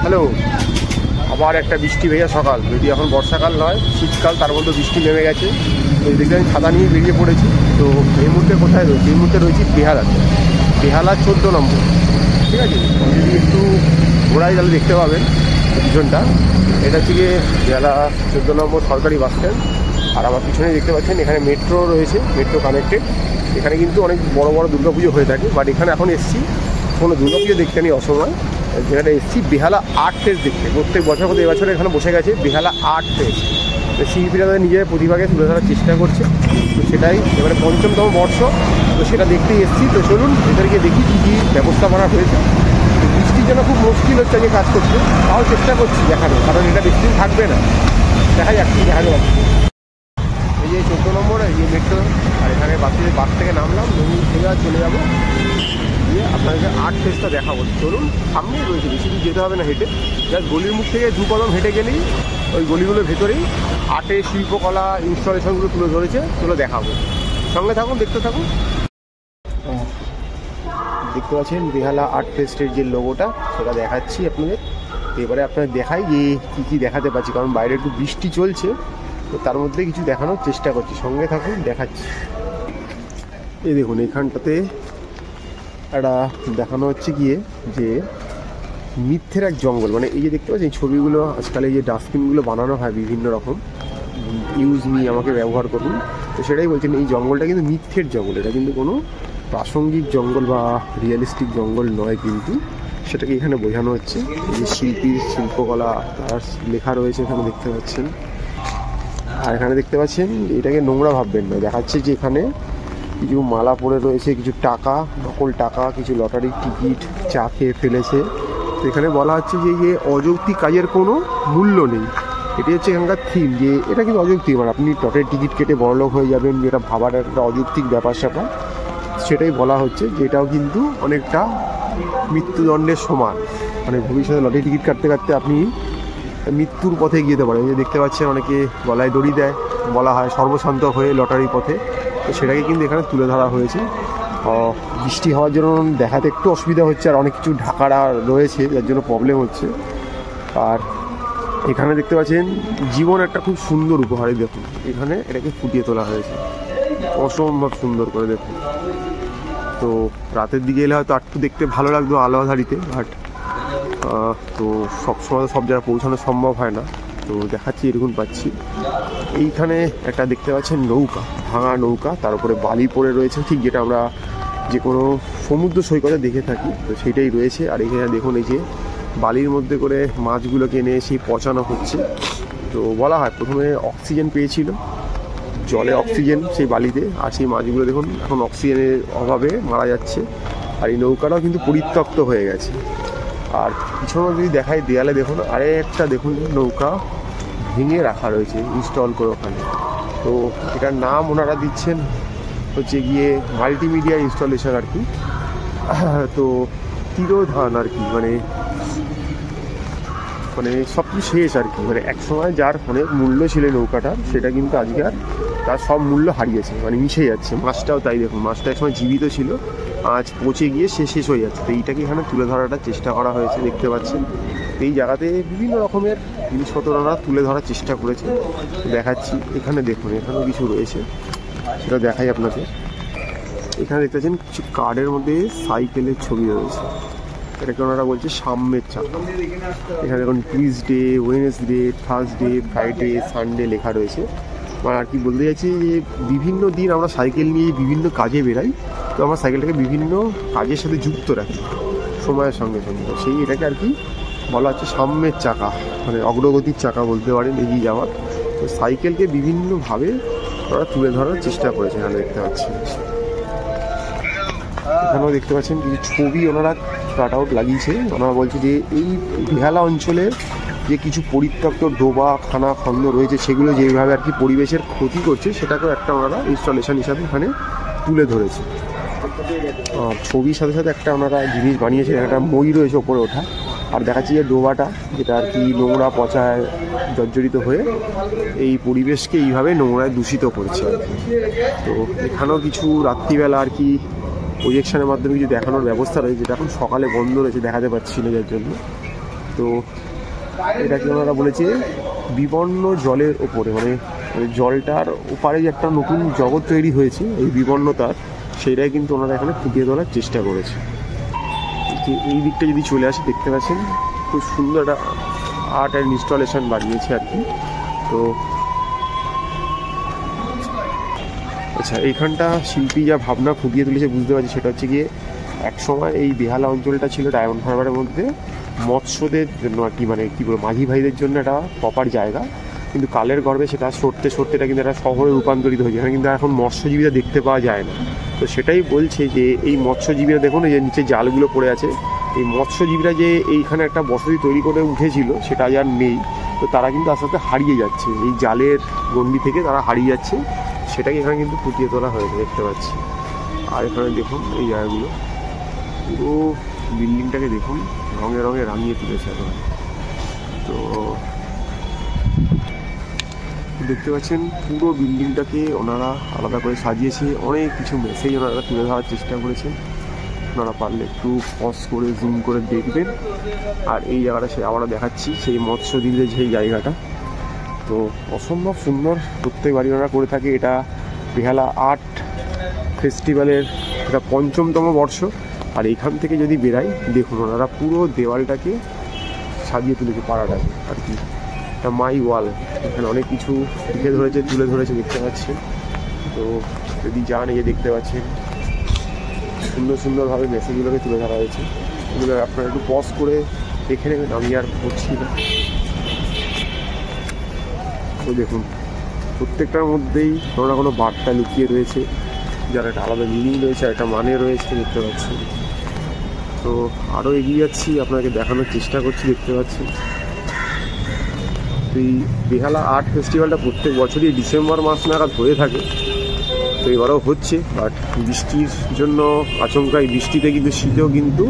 Hello, আবার একটা বৃষ্টি ভেজা সকাল, যদি এখন বর্ষাকাল নয় শীতকাল, তার মধ্যে বৃষ্টি নেমে গেছে। তো দেখতে আমি ছাতা নিয়ে বেরিয়ে পড়েছি। তো এই মুহূর্তে কোথায় রয়েছি? এই মুহূর্তে রয়েছি বেহালাতে, বেহালা 14 নম্বর। ঠিক আছে, যদি একটু ঘোরাই তাহলে দেখতে পাবেন পিছনটা। এটা হচ্ছে গিয়ে বেহালা 14 নম্বর সরকারি বাস স্ট্যান্ড। আর আমার পিছনে দেখতে পাচ্ছেন এখানে মেট্রো রয়েছে, মেট্রো কানেক্টেড। এখানে কিন্তু অনেক বড় বড় দুর্গাপুজো হয়ে থাকে, বাট এখানে এখন এসছি কোনো দুর্গাপুজো দেখতে নেই অসময়। যেখানে এসছি বেহালা আর্ট ফেস্ট দেখতে। প্রত্যেক বছর মধ্যে এবছর এখানে বসে গেছে বেহালা আর্ট ফেস্ট। শিল্পীরা তাদের নিজের প্রতিভাকে তুলে ধরার চেষ্টা করছে। তো সেটাই এবারে ৫ম বর্ষ, তো সেটা দেখতেই এসছি। তো চলুন ভেতরে গিয়ে দেখি কী কী ব্যবস্থাপনা হয়েছে। তো বৃষ্টির জন্য খুব মুশকিল হচ্ছে আজকে কাজ করতে, তাও চেষ্টা করছি দেখানো, কারণ এটা বেশি দিন থাকবে না। দেখা যাক কী দেখা যাচ্ছে। এই যে 14 নম্বর এই যে মেট্রো, আর এখানে বাস থেকে নামলাম, নদী থেকে আর চলে যাবো দিয়ে আপনাদের আর্ট ফেস্টটা দেখাবো। চলুন, সামনেই রয়েছে, বেশি দূর যেতে হবে না হেঁটে। জাস্ট গলির মুখ থেকে 2 কদম হেঁটে গেলেই ওই গলিগুলোর ভেতরেই আর্টের শিল্পকলা ইনস্টলেশনগুলো তুলে ধরেছে, তুলে দেখাবো। সঙ্গে থাকুন, দেখতে থাকুন। দেখতে পাচ্ছেন বেহালা আর্ট ফেস্টের যে লোগোটা, সেটা দেখাচ্ছি আপনাদের। এবারে আপনাদের দেখাই যে কী কী দেখাতে পারছি, কারণ বাইরে একটু বৃষ্টি চলছে, তো তার মধ্যে কিছু দেখানোর চেষ্টা করছি। সঙ্গে থাকুন, দেখাচ্ছি। এই দেখুন, এখানটাতে একটা দেখানো হচ্ছে গিয়ে যে মিথ্যের এক জঙ্গল। মানে এই যে দেখতে পাচ্ছেন ছবিগুলো, আজকাল এই যে ডাস্টবিনগুলো বানানো হয় বিভিন্ন রকম, ইউজ মি, আমাকে ব্যবহার করুন। তো সেটাই বলছেন, এই জঙ্গলটা কিন্তু মিথ্যের জঙ্গল, এটা কিন্তু কোনো প্রাসঙ্গিক জঙ্গল বা রিয়েলিস্টিক জঙ্গল নয়, কিন্তু সেটাকে এখানে বোঝানো হচ্ছে। এই যে শিল্পীর শিল্পকলা তার লেখা রয়েছে এখানে দেখতে পাচ্ছেন। আর এখানে দেখতে পাচ্ছেন এটাকে নোংরা ভাববেন না, দেখাচ্ছে যে এখানে কিছু মালা পড়ে রয়েছে, কিছু টাকা, নকল টাকা, কিছু লটারির টিকিট চা খেয়ে ফেলেছে। তো এখানে বলা হচ্ছে যে এই যে অযৌক্তিক কাজের কোনো মূল্য নেই। এটি হচ্ছে এখানকার থিম, যে এটা কিন্তু অযৌক্তিক, মানে আপনি লটারির টিকিট কেটে বড়লোক হয়ে যাবেন, যেটা ভাবার একটা অযৌক্তিক ব্যাপার স্যাপার, সেটাই বলা হচ্ছে যে এটাও কিন্তু অনেকটা মৃত্যুদণ্ডের সমান। মানে ভবিষ্যতে লটারি টিকিট কাটতে কাটতে আপনি মৃত্যুর পথে গিয়ে যেতে পারেন। যে দেখতে পাচ্ছেন অনেকে গলায় দড়ি দেয়, বলা হয় সর্বশান্ত হয়ে লটারির পথে। তো সেটাকে কিন্তু এখানে তুলে ধরা হয়েছে। বৃষ্টি হওয়ার জন্য দেখাতে একটু অসুবিধা হচ্ছে, আর অনেক কিছু ঢাকারা রয়েছে যার জন্য প্রবলেম হচ্ছে। আর এখানে দেখতে পাচ্ছেন জীবন একটা খুব সুন্দর উপহারে, দেখুন এখানে এটাকে ফুটিয়ে তোলা হয়েছে অসম্ভব সুন্দর করে, দেখুন। তো রাতের দিকে এলে হয়তো একটু দেখতে ভালো লাগতো আলো আধারিতে, বাট তো সবসময় সব জায়গায় পৌঁছানো সম্ভব হয় না। তো দেখাচ্ছি, এরকম পাচ্ছি। এইখানে একটা দেখতে পাচ্ছেন নৌকা, ভাঙা নৌকা, তার উপরে বালি পড়ে রয়েছে, ঠিক যেটা আমরা যে কোনো সমুদ্র সৈকতে দেখে থাকি, তো সেইটাই রয়েছে। আর এখানে দেখুন এই যে বালির মধ্যে করে মাছগুলোকে এনে সেই পচানো হচ্ছে। তো বলা হয় প্রথমে অক্সিজেন পেয়েছিল, জলে অক্সিজেন সেই বালিতে, আর সেই মাছগুলো দেখুন এখন অক্সিজেনের অভাবে মারা যাচ্ছে। আর এই নৌকাটাও কিন্তু পরিত্যক্ত হয়ে গেছে। আর পিছনে যদি দেখায় দেয়ালে দেখুন আরে একটা দেখুন নৌকা ভেঙে রাখা রয়েছে ইনস্টল করে ওখানে। তো এটার নাম ওনারা দিচ্ছেন হচ্ছে গিয়ে মাল্টিমিডিয়া ইনস্টলেশন আর কি। তো তিরোধান আর কি, মানে সব কিছু শেষ আর কি। মানে একসময় যার অনেক মূল্য ছিল নৌকাটার, সেটা কিন্তু আজকে আর তার সব মূল্য হারিয়েছে, মানে মিশে যাচ্ছে। মাছটাও তাই, দেখুন মাছটা একসময় জীবিত ছিল, আজ পচে গিয়ে শেষ হয়ে যাচ্ছে। তো এইটাকে এখানে তুলে ধরাটার চেষ্টা করা হয়েছে, দেখতে পাচ্ছেন। এই জায়গাতে বিভিন্ন রকমের জিনিসপত্র ওরা তুলে ধরার চেষ্টা করেছে, দেখাচ্ছি। এখানে দেখুন এখানেও কিছু রয়েছে, সেটা দেখাই আপনাকে। এখানে দেখতে পাচ্ছেন কিছু কার্ডের মধ্যে সাইকেলের ছবি রয়েছে, এটাকে ওনারা বলছে সাম্যের চাকা। এখানে দেখুন Tuesday, Wednesday, Thursday, Friday, Sunday লেখা রয়েছে। মানে আর কি বলতে চাইছি যে বিভিন্ন দিন আমরা সাইকেল নিয়ে বিভিন্ন কাজে বেরাই, তো আমরা সাইকেলটাকে বিভিন্ন কাজের সাথে যুক্ত রাখি সময়ের সঙ্গে সঙ্গে। সেই এটাকে আর কি বলা হচ্ছে সাম্যের চাকা, মানে অগ্রগতির চাকা বলতে পারেন, এগিয়ে যাওয়ার। তো সাইকেলকে বিভিন্নভাবে ওরা তুলে ধরার চেষ্টা করেছে। এখানে দেখতে পাচ্ছি, এখানেও দেখতে পাচ্ছেন কিছু ছবি ওনারা কাট আউট লাগিয়েছে। ওনারা বলছে যে এই বেহালা অঞ্চলের যে কিছু পরিত্যক্ত ডোবা খানা খন্দ রয়েছে, সেগুলো যেভাবে আর কি পরিবেশের ক্ষতি করছে, সেটাকেও একটা ওনারা ইনস্টলেশন হিসাবে এখানে তুলে ধরেছে। ছবির সাথে সাথে একটা ওনারা জিনিস বানিয়েছে, একটা মই রয়েছে ওপরে ওঠা। আর দেখাচ্ছি যে ডোবাটা, যেটা আর কি নোংরা পচায় জর্জরিত হয়ে এই পরিবেশকে এইভাবে নোংরায় দূষিত করছে। তো এখানেও কিছু রাত্রিবেলা আর কি প্রজেকশনের মাধ্যমে কিছু দেখানোর ব্যবস্থা রয়েছে, যেটা এখন সকালে বন্ধ রয়েছে, দেখাতে পাচ্ছি না যার জন্য। তো এটাকে ওনারা বলেছে বিবর্ণ জলের ওপরে, মানে জলটার ওপারে যে একটা নতুন জগৎ তৈরি হয়েছে এই বিবর্ণতার, সেইটাই কিন্তু ওনারা এখানে ফুটিয়ে তোলার চেষ্টা করেছে। এই দিকটা যদি চলে আসে দেখতে পাচ্ছেন খুব সুন্দর একটা আর্ট অ্যান্ড ইনস্টলেশন বানিয়েছে আর কি। তো আচ্ছা, এইখানটা শিল্পী যা ভাবনা ফুটিয়ে তুলেছে বুঝতে পারছি সেটা হচ্ছে গিয়ে একসময় এই বেহালা অঞ্চলটা ছিল ডায়মন্ড হারবারের মধ্যে মৎস্যদের জন্য আর কি, মানে কী বলবো মাঝি ভাইদের জন্য একটা প্রপার জায়গা, কিন্তু কালের গর্ভে সেটা সরতে সরতে এটা কিন্তু একটা শহরে রূপান্তরিত হয়েছে। এখানে কিন্তু এখন মৎস্যজীবীরা দেখতে পাওয়া যায় না। তো সেটাই বলছে যে এই মৎস্যজীবীরা দেখুন এই যে নিচে জালগুলো পড়ে আছে, এই মৎস্যজীবীরা যে এইখানে একটা বসতি তৈরি করে উঠেছিল সেটা আজ আর নেই। তো তারা কিন্তু আস্তে আস্তে হারিয়ে যাচ্ছে, এই জালের গণ্ডি থেকে তারা হারিয়ে যাচ্ছে, সেটাকে এখানে কিন্তু ফুটিয়ে তোলা হয়েছে দেখতে পাচ্ছি। আর এখানে দেখুন এই জায়গাগুলো পুরো বিল্ডিংটাকে দেখুন রঙে রঙে রাঙিয়ে তুলেছে এখন। তো দেখতে পাচ্ছেন পুরো বিল্ডিংটাকে ওনারা আলাদা করে সাজিয়েছে, অনেক কিছু মেসেজ ওনারা তুলে ধরার চেষ্টা করেছেন। আপনারা পারলে একটু পজ করে জুম করে দেখবেন। আর এই জায়গাটা সে আবারও দেখাচ্ছি, সেই মৎস্যদ্বীপের সেই জায়গাটা তো অসম্ভব সুন্দর। প্রত্যেক বাড়ি ওনারা করে থাকে। এটা বেহালা আর্ট ফেস্টিভ্যালের এটা ৫ম বর্ষ। আর এইখান থেকে যদি বেরাই দেখুন ওনারা পুরো দেওয়ালটাকে সাজিয়ে তুলেছে পাড়াটাকে আর কি। এটা মাই ওয়াল, এখানে অনেক কিছু লিখে ধরেছে তুলে ধরেছে দেখতে পাচ্ছেন। তো যদি যান এই দেখতে পাচ্ছেন সুন্দর সুন্দরভাবে মেসেজগুলোকে তুলে ধরা হয়েছে। এগুলো আপনারা একটু পজ করে দেখে নেবেন, আমি আর করছি না। তো দেখুন প্রত্যেকটার মধ্যেই কোনো না কোনো বার্তা লুকিয়ে রয়েছে, যার একটা আলাদা মিনিং রয়েছে, একটা মানে রয়েছে দেখতে পাচ্ছি। তো আরও এগিয়ে যাচ্ছি, আপনাকে দেখানোর চেষ্টা করছি দেখতে পাচ্ছি। এই বেহালা আর্ট ফেস্টিভ্যালটা প্রত্যেক বছরই ডিসেম্বর মাস নাগাদ হয়ে থাকে। তো এবারও হচ্ছে, বাট বৃষ্টির জন্য আচমকা এই বৃষ্টিতে কিন্তু শীতেও কিন্তু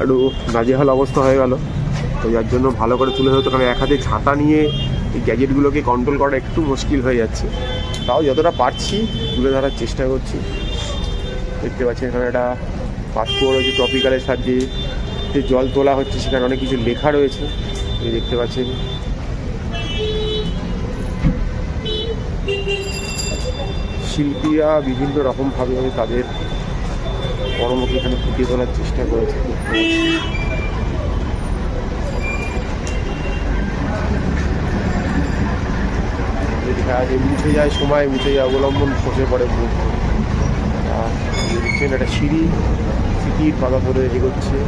একটু নাজেহাল অবস্থা হয়ে গেল। তো যার জন্য ভালো করে তুলে ধরতে, কারণ এক হাতে ছাতা নিয়ে এই গ্যাজেটগুলোকে কন্ট্রোল করা একটু মুশকিল হয়ে যাচ্ছে। তাও যতটা পারছি তুলে ধরার চেষ্টা করছি। দেখতে পাচ্ছি এখানে একটা পাসপোর্ট রয়েছে ট্রপিক্যালের সাহায্যে যে জল তোলা হচ্ছে, সেখানে অনেক কিছু লেখা রয়েছে এই দেখতে পাচ্ছেন। শিল্পীরা বিভিন্ন রকমভাবে তাদের কর্মকে এখানে ফুটিয়ে তোলার চেষ্টা করেছে। মুছে যায় সময়, মুছে যায় অবলম্বন, খসে পড়ে মুখ। দেখছেন একটা সিঁড়ি সিটির পাতা ধরে এগোচ্ছে।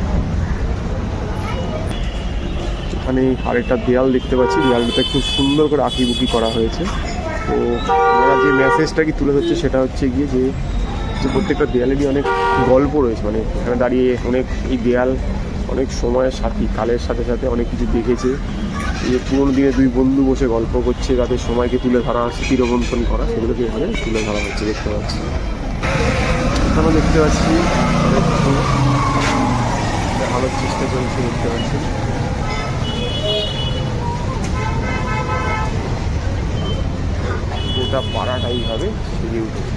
এখানে আরেকটা দেয়াল দেখতে পাচ্ছি, দেয়ালটাতে খুব সুন্দর করে আঁকিবুকি করা হয়েছে। তো ওরা যে মেসেজটা কি তুলে ধরছে সেটা হচ্ছে গিয়ে যে প্রত্যেকটা দেয়ালেরই অনেক গল্প রয়েছে, মানে এখানে দাঁড়িয়ে অনেক এই দেয়াল অনেক সময়ের সাথী, কালের সাথে সাথে অনেক কিছু দেখেছে। এই যে পুরোনো দিনে দুই বন্ধু বসে গল্প করছে, তাদের সময়কে তুলে ধরা, স্মৃতিরোমন্থন করা, সেগুলোকে এখানে তুলে ধরা হচ্ছে দেখতে পাচ্ছি। এখানেও দেখতে পাচ্ছি অনেক কিছু দেখানোর চেষ্টা চলছে দেখতে পাচ্ছি। গোটা পাড়াটা এইভাবে সেজে উঠেছে।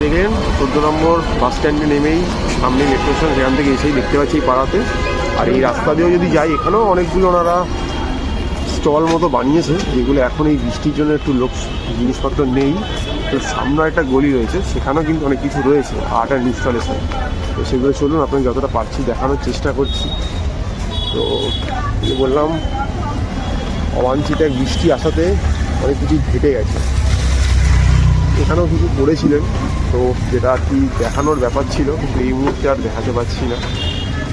দেখলেন 14 নম্বর বাস স্ট্যান্ডে নেমেই সামনে মেট্রো স্টেশন, সেখান থেকে এসেই দেখতে পাচ্ছি এই পাড়াতে। আর এই রাস্তা দিয়েও যদি যাই, এখানেও অনেকগুলো ওনারা স্টল মতো বানিয়েছে, যেগুলো এখন এই বৃষ্টির জন্য একটু লোক জিনিসপত্র নেই। তো সামনে একটা গলি রয়েছে, সেখানেও কিন্তু অনেক কিছু রয়েছে আর্ট অ্যান্ড ইনস্টলেশন। তো সেগুলো চলুন আপনাকে যতটা পারছি দেখানোর চেষ্টা করছি। তো বললাম অবাঞ্ছিত এক বৃষ্টি আসাতে অনেক কিছু ঘেটে গেছে। এখানেও কিছু পড়েছিলেন, তো যেটা আর কি দেখানোর ব্যাপার ছিল, কিন্তু এই মুহূর্তে আর দেখাতে পারছি না।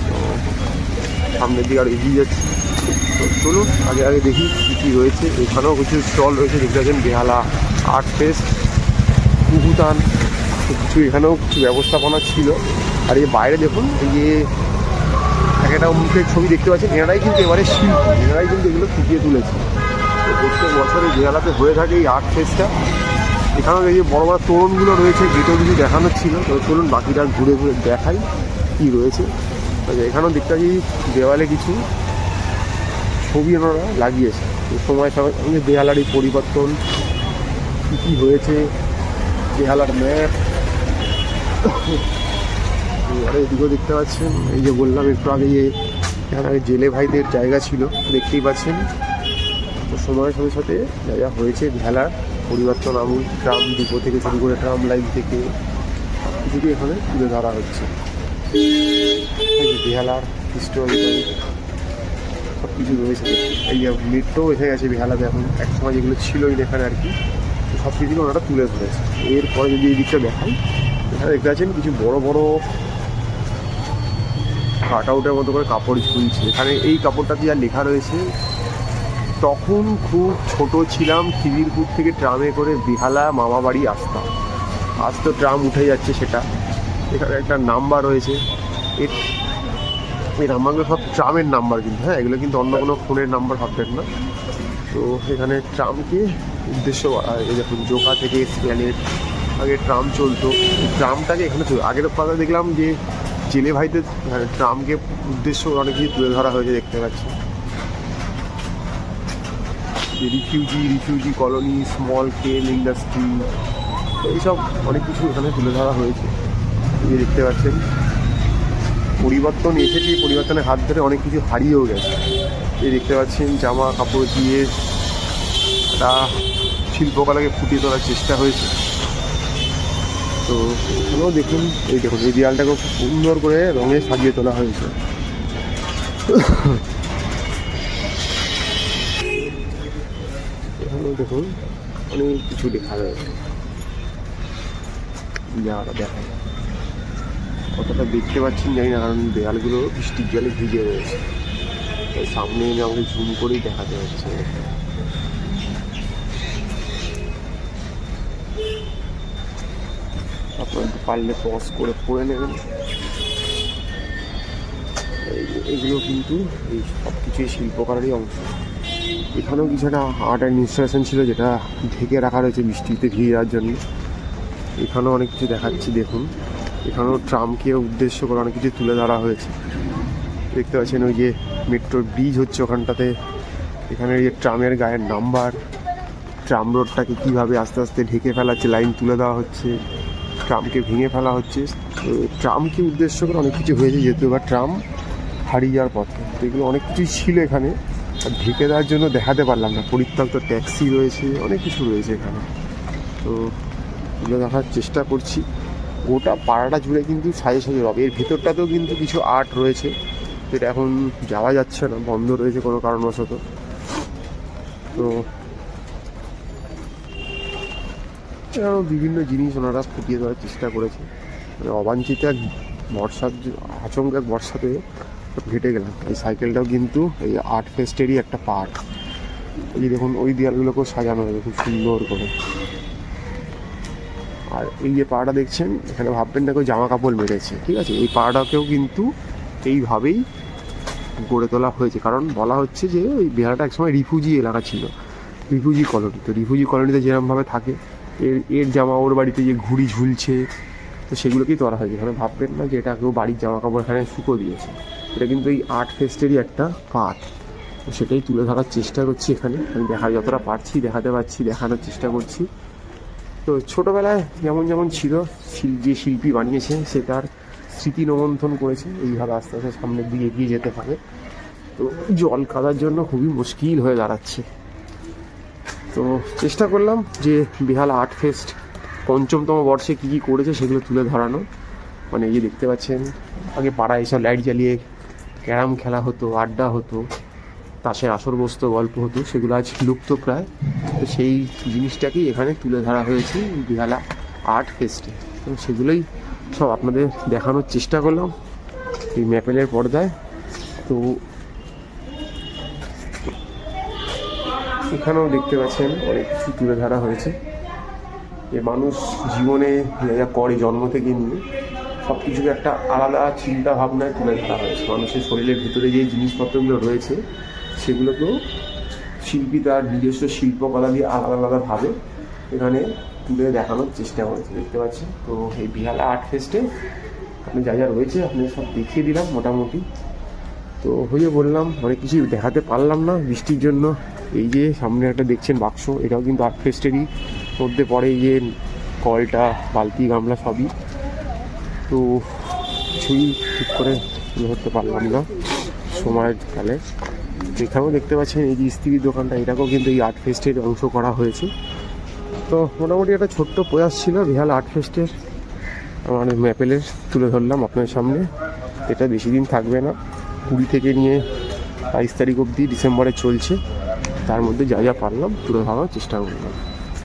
তো সামনের দিকে আর এগিয়ে যাচ্ছি। তো চলুন আগে আগে দেখি কী কী রয়েছে। এখানেও কিছু স্টল রয়েছে দেখতে পাচ্ছেন, বেহালা আর্ট ফেস্ট, কুহুতান, কিছু এখানেও কিছু ব্যবস্থাপনা ছিল। আর এই বাইরে দেখুন এই যে একটা মুখের ছবি দেখতে পাচ্ছেন, এনারাই কিন্তু এবারে শিল্পী, এনারাই কিন্তু এগুলো ফুটিয়ে তুলেছে। তো প্রত্যেক বছর এই বেহালাতে হয়ে থাকে এই আর্ট ফেস্টটা। এখানেও এই যে বড় বড় তোরণগুলো রয়েছে, গেটেও কিছু দেখানোর ছিল। তো চলুন বাকিটা ঘুরে ঘুরে দেখাই কী রয়েছে। আচ্ছা, এখানেও দেখতে পাচ্ছি দেওয়ালে কিছু ছবি ওনারা লাগিয়েছে। সময়ের সঙ্গে বেহালার এই পরিবর্তন কী কী হয়েছে, বেহালার ম্যাপ। এবারে এদিকেও দেখতে পাচ্ছেন এই যে বললাম একটু আগে যে এখানে আগে জেলে ভাইদের জায়গা ছিল, দেখতেই পাচ্ছেন। তো সময়ের সাথে সাথে যা যা হয়েছে বেহালার পরিবর্তন আমূল, ট্রাম ডিপো থেকে শুরু করে ট্রাম লাইন থেকে কিছু এখানে তুলে ধরা হচ্ছে। বেহালার হিস্টোরিক্যাল সব কিছু রয়েছে। এই যে মেট্রো এসে গেছে বেহালাতে এখন, এক সময় যেগুলো ছিলই না এখানে আর কি, সব কিছু ওনারা তুলে ধরেছে। এরপরে যদি এই দিকটা দেখাই, এখানে দেখতে পাচ্ছেন কিছু বড় বড় কাট আউটের মতো করে কাপড় ঝুলছে। এখানে এই কাপড়টাতে যা লেখা রয়েছে, তখন খুব ছোট ছিলাম, খিদিরপুর থেকে ট্রামে করে বেহালা মামা বাড়ি আসতাম। আজ তো ট্রাম উঠে যাচ্ছে সেটা। এখানে একটা নাম্বার রয়েছে, এই নাম্বারগুলো সব ট্রামের নাম্বার কিন্তু, হ্যাঁ এগুলো কিন্তু অন্য কোনো ফোনের নাম্বার ভাববেন না। তো এখানে ট্রামকে উদ্দেশ্য করা হয়। দেখুন জোকা থেকে স্প্ল্যানেড, আগে ট্রাম চলতো, ট্রামটাকে এখানে আগের কথা দেখলাম যে জেলে ভাইদের ট্রামকে উদ্দেশ্য অনেক কিছু তুলে ধরা হয়েছে, দেখতে পাচ্ছি। Refugee colony, small scale industry, এইসব অনেক কিছু এখানে তুলে ধরা হয়েছে। এই দেখতে পাচ্ছেন পরিবর্তন এসেছে, পরিবর্তনের হাত ধরে অনেক কিছু হারিয়েও গেছে। এই দেখতে পাচ্ছেন জামা কাপড় দিয়ে একটা শিল্পকলাকে ফুটিয়ে তোলার চেষ্টা হয়েছে। তো এখানেও দেখুন, এই দেখুন এই দেয়ালটাকে খুব সুন্দর করে রঙে সাজিয়ে তোলা হয়েছে। এখানেও দেখুন অনেক কিছু লেখা রয়েছে, জায়গাটা দেখায় কতটা দেখতে পাচ্ছেন জানি না, কারণ দেয়ালগুলো বৃষ্টির জলে ভিজে রয়েছে, তাই সামনে এনে আমাকে জুম করেই দেখাতে হচ্ছে। আপনারা পারলে পজ করে পড়ে নেবেন। এগুলো কিন্তু এই সব কিছুই শিল্পকলারই অংশ। এখানেও কিছু একটা আর্ট অ্যান্ড ইনস্টলেশন ছিল, যেটা ঢেকে রাখা রয়েছে বৃষ্টিতে ভিজে যাওয়ার জন্য। এখানেও অনেক কিছু দেখাচ্ছি, দেখুন এখানেও ট্রামকে উদ্দেশ্য করে অনেক কিছু তুলে ধরা হয়েছে। দেখতে পাচ্ছেন ওই যে মেট্রোর ব্রিজ হচ্ছে ওখানটাতে, এখানে যে ট্রামের গায়ের নাম্বার, ট্রাম রোডটাকে কীভাবে আস্তে আস্তে ঢেকে ফেলা হচ্ছে, লাইন তুলে দেওয়া হচ্ছে, ট্রামকে ভেঙে ফেলা হচ্ছে। তো ট্রামকে উদ্দেশ্য করে অনেক কিছু হয়েছে, যেহেতু এবার ট্রাম হারিয়ে যাওয়ার পথে। তো এগুলো অনেক কিছুই ছিল এখানে, আর ঢেকে দেওয়ার জন্য দেখাতে পারলাম না। পরিত্যক্ত ট্যাক্সি রয়েছে, অনেক কিছু রয়েছে এখানে। তো এগুলো দেখার চেষ্টা করছি। গোটা পাড়াটা জুড়ে কিন্তু সাজে সাজে রবে। এর ভেতরটাতেও কিন্তু কিছু আর্ট রয়েছে, যেটা এখন যাওয়া যাচ্ছে না, বন্ধ রয়েছে কোনো কারণবশত। তো এরকম বিভিন্ন জিনিস ওনারা ফুটিয়ে দেওয়ার চেষ্টা করেছে। মানে অবাঞ্ছিত এক বর্ষার আচমকা এক বর্ষাতে ঘেটে গেলাম। এই সাইকেলটাও কিন্তু এই আর্ট ফেস্টেরই একটা পার্ট। এই দেখুন ওই দেয়ালগুলোকেও সাজানো হয়েছে খুব সুন্দর করে। আর এই যে পাড়াটা দেখছেন, এখানে ভাববেন না কেউ জামা কাপড় মেরেছে, ঠিক আছে। এই পাড়াটাকেও কিন্তু এইভাবেই গড়ে তোলা হয়েছে, কারণ বলা হচ্ছে যে ওই বেহালাটা একসময় রিফিউজি এলাকা ছিল, রিফিউজি কলোনি। তো রিফিউজি কলোনিতে যেরকমভাবে থাকে, এর জামা ওর বাড়িতে যে ঘুড়ি ঝুলছে, তো সেগুলোকেই তোলা হয়েছে। এখানে ভাববেন না যে এটা কেউ বাড়ির জামা কাপড় এখানে শুকো দিয়েছে, এটা কিন্তু এই আর্ট ফেস্টেরই একটা পার্ট। তো সেটাই তুলে ধরার চেষ্টা করছি এখানে। আমি যতটা পারছি দেখাতে পারছি, দেখানোর চেষ্টা করছি। তো ছোটোবেলায় যেমন যেমন ছিল, যে শিল্পী বানিয়েছে সে তার স্মৃতি রোমন্থন করেছে, এইভাবে আস্তে আস্তে সামনের দিকে এগিয়ে যেতে হবে। তো জল কাদার জন্য খুবই মুশকিল হয়ে দাঁড়াচ্ছে। তো চেষ্টা করলাম যে বেহালা আর্ট ফেস্ট ৫ম বর্ষে কী কী করেছে সেগুলো তুলে ধরানো। মানে এই যে দেখতে পাচ্ছেন, আগে পাড়ায় এসব লাইট জ্বালিয়ে ক্যারাম খেলা হতো, আড্ডা হতো, তাসের আসর বসতো, গল্প হতো, সেগুলো আজ লুপ্ত প্রায়। তো সেই জিনিসটাকেই এখানে তুলে ধরা হয়েছে বেহালা আর্ট ফেস্টে। তো সেগুলোই সব আপনাদের দেখানোর চেষ্টা করলাম এই ম্যাপেলের পর্দায়। তো এখানেও দেখতে পাচ্ছেন অনেক কিছু তুলে ধরা হয়েছে, যে মানুষ জীবনে যা করে জন্ম থেকে নিয়ে সব কিছুকে একটা আলাদা চিন্তা ভাবনায় তুলে ধরা হয়েছে। মানুষের শরীরের ভিতরে যে জিনিসপত্রগুলো রয়েছে সেগুলোকেও শিল্পী তার নিজস্ব শিল্পকলা দিয়ে আলাদা আলাদাভাবে এখানে তুলে দেখানোর চেষ্টা করেছে, দেখতে পাচ্ছেন। তো এই বেহালা আর্ট ফেস্টে আপনি যা যা রয়েছে আপনি সব দেখিয়ে দিলাম মোটামুটি। তো হয়ে বললাম অনেক কিছু দেখাতে পারলাম না বৃষ্টির জন্য। এই যে সামনে একটা দেখছেন বাক্স, এটাও কিন্তু আর্ট ফেস্টেরই মধ্যে পড়ে। এই যে কলটা, বালতি, গামলা সবই। তো কিছুই ঠিক করে ধরতে পারলাম না। সময়ের কালে। এখানেও দেখতে পাচ্ছেন এই যে ইস্ত্রির দোকানটা, এটাকেও কিন্তু এই আর্ট ফেস্টের অংশ করা হয়েছে। তো মোটামুটি একটা ছোট্ট প্রয়াস ছিল বেহালা আর্ট ফেস্টের, আমার ম্যাপেলের তুলে ধরলাম আপনার সামনে। এটা বেশি দিন থাকবে না, 20 থেকে নিয়ে 22 তারিখ অবধি ডিসেম্বরে চলছে। তার মধ্যে যা যা পারলাম তুলে ধরার চেষ্টা করলাম।